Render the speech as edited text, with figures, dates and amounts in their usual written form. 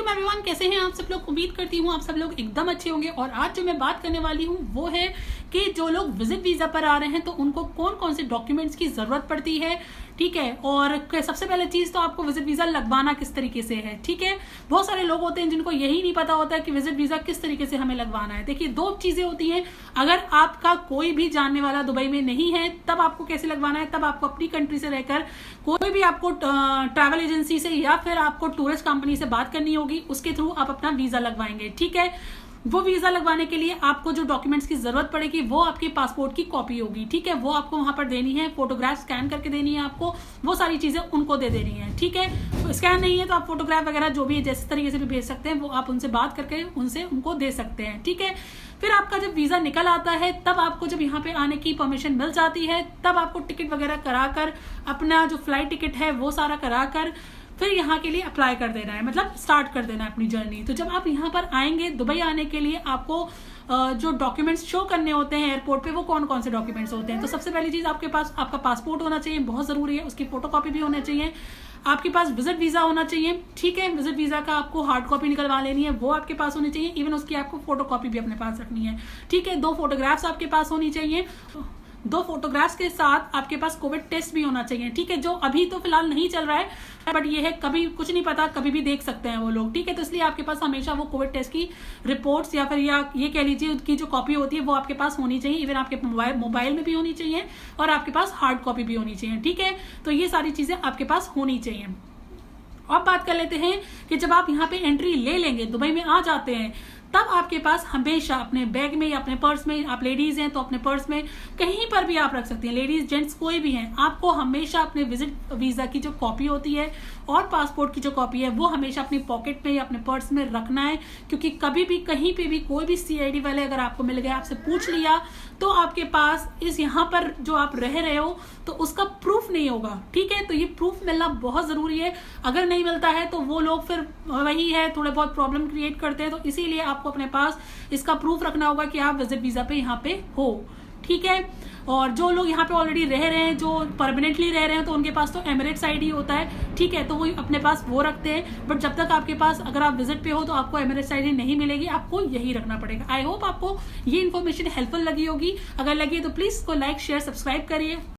वालेकुम एवरीवन, कैसे हैं आप सब लोग। उम्मीद करती हूँ आप सब लोग एकदम अच्छे होंगे। और आज जो मैं बात करने वाली हूँ वो है कि जो लोग विजिट वीजा पर आ रहे हैं तो उनको कौन कौन से डॉक्यूमेंट्स की जरूरत पड़ती है, ठीक है। और सबसे पहले चीज तो आपको विजिट वीजा लगवाना किस तरीके से है, ठीक है। बहुत सारे लोग होते हैं जिनको यही नहीं पता होता है कि विजिट वीजा किस तरीके से हमें लगवाना है। देखिए, दो चीजें होती हैं। अगर आपका कोई भी जानने वाला दुबई में नहीं है तब आपको कैसे लगवाना है, तब आपको अपनी कंट्री से रहकर कोई भी आपको ट्रैवल एजेंसी से या फिर आपको टूरिस्ट कंपनी से बात करनी होगी, उसके थ्रू आप अपना वीजा लगवाएंगे, ठीक है। वो वीजा लगवाने के लिए आपको जो डॉक्यूमेंट्स की जरूरत पड़ेगी वो आपके पासपोर्ट की कॉपी होगी, ठीक है। वो आपको वहां पर देनी है, फोटोग्राफ स्कैन करके देनी है आपको, वो सारी चीजें उनको दे देनी है, ठीक है। स्कैन नहीं है तो आप फोटोग्राफ वगैरह जो भी है जैसे तरीके से भी भेज सकते हैं, वो आप उनसे बात करके उनको दे सकते हैं, ठीक है। फिर आपका जब वीजा निकल आता है तब आपको जब यहाँ पे आने की परमिशन मिल जाती है तब आपको टिकट वगैरह कराकर अपना जो फ्लाइट टिकट है वो सारा कराकर फिर यहाँ के लिए अप्लाई कर देना है, मतलब स्टार्ट कर देना है अपनी जर्नी। तो जब आप यहाँ पर आएंगे दुबई आने के लिए आपको जो डॉक्यूमेंट्स शो करने होते हैं एयरपोर्ट पे, वो कौन कौन से डॉक्यूमेंट्स होते हैं। तो सबसे पहली चीज आपके पास आपका पासपोर्ट होना चाहिए, बहुत जरूरी है। उसकी फोटोकॉपी भी होनी चाहिए। आपके पास विजिट वीजा होना चाहिए, ठीक है। विजिट वीजा का आपको हार्ड कॉपी निकलवा लेनी है, वो आपके पास होनी चाहिए। इवन उसकी आपको फोटोकॉपी भी अपने पास रखनी है, ठीक है। 2 फोटोग्राफ्स आपके पास होनी चाहिए। 2 फोटोग्राफ्स के साथ आपके पास कोविड टेस्ट भी होना चाहिए, ठीक है। जो अभी तो फिलहाल नहीं चल रहा है बट ये है, कभी कुछ नहीं पता, कभी भी देख सकते हैं वो लोग, ठीक है। तो इसलिए आपके पास हमेशा वो कोविड टेस्ट की रिपोर्ट्स या फिर ये कह लीजिए उसकी जो कॉपी होती है वो आपके पास होनी चाहिए। इवन आपके मोबाइल में भी होनी चाहिए और आपके पास हार्ड कॉपी भी होनी चाहिए, ठीक है। तो ये सारी चीजें आपके पास होनी चाहिए। अब बात कर लेते हैं कि जब आप यहाँ पे एंट्री ले लेंगे, दुबई में आ जाते हैं, तब आपके पास हमेशा अपने बैग में या अपने पर्स में, आप लेडीज हैं तो अपने पर्स में कहीं पर भी आप रख सकती हैं, लेडीज जेंट्स कोई भी हैं, आपको हमेशा अपने विजिट वीजा की जो कॉपी होती है और पासपोर्ट की जो कॉपी है वो हमेशा अपनी पॉकेट में या अपने पर्स में रखना है। क्योंकि कभी भी कहीं पे भी कोई भी CID वाले अगर आपको मिल गए, आपसे पूछ लिया, तो आपके पास इस यहाँ पर जो आप रह रहे हो तो उसका प्रूफ नहीं होगा, ठीक है। तो ये प्रूफ मिलना बहुत जरूरी है। अगर नहीं मिलता है तो वो लोग फिर वही है, थोड़े बहुत प्रॉब्लम क्रिएट करते हैं। तो इसीलिए आपको अपने पास इसका प्रूफ रखना होगा कि आप विजिट वीजा पे यहाँ पे हो, ठीक है। और जो लोग यहाँ पे ऑलरेडी रह रहे हैं, जो परमानेंटली रह रहे हैं, तो उनके पास तो एमिरेट्स ID होता है, ठीक है। तो वो अपने पास वो रखते हैं। बट जब तक आपके पास, अगर आप विजिट पे हो तो आपको एमिरेट्स ID नहीं मिलेगी, आपको यही रखना पड़ेगा। आई होप आपको ये इन्फॉर्मेशन हेल्पफुल लगी होगी। अगर लगी है तो प्लीज इसको लाइक शेयर सब्सक्राइब करिए।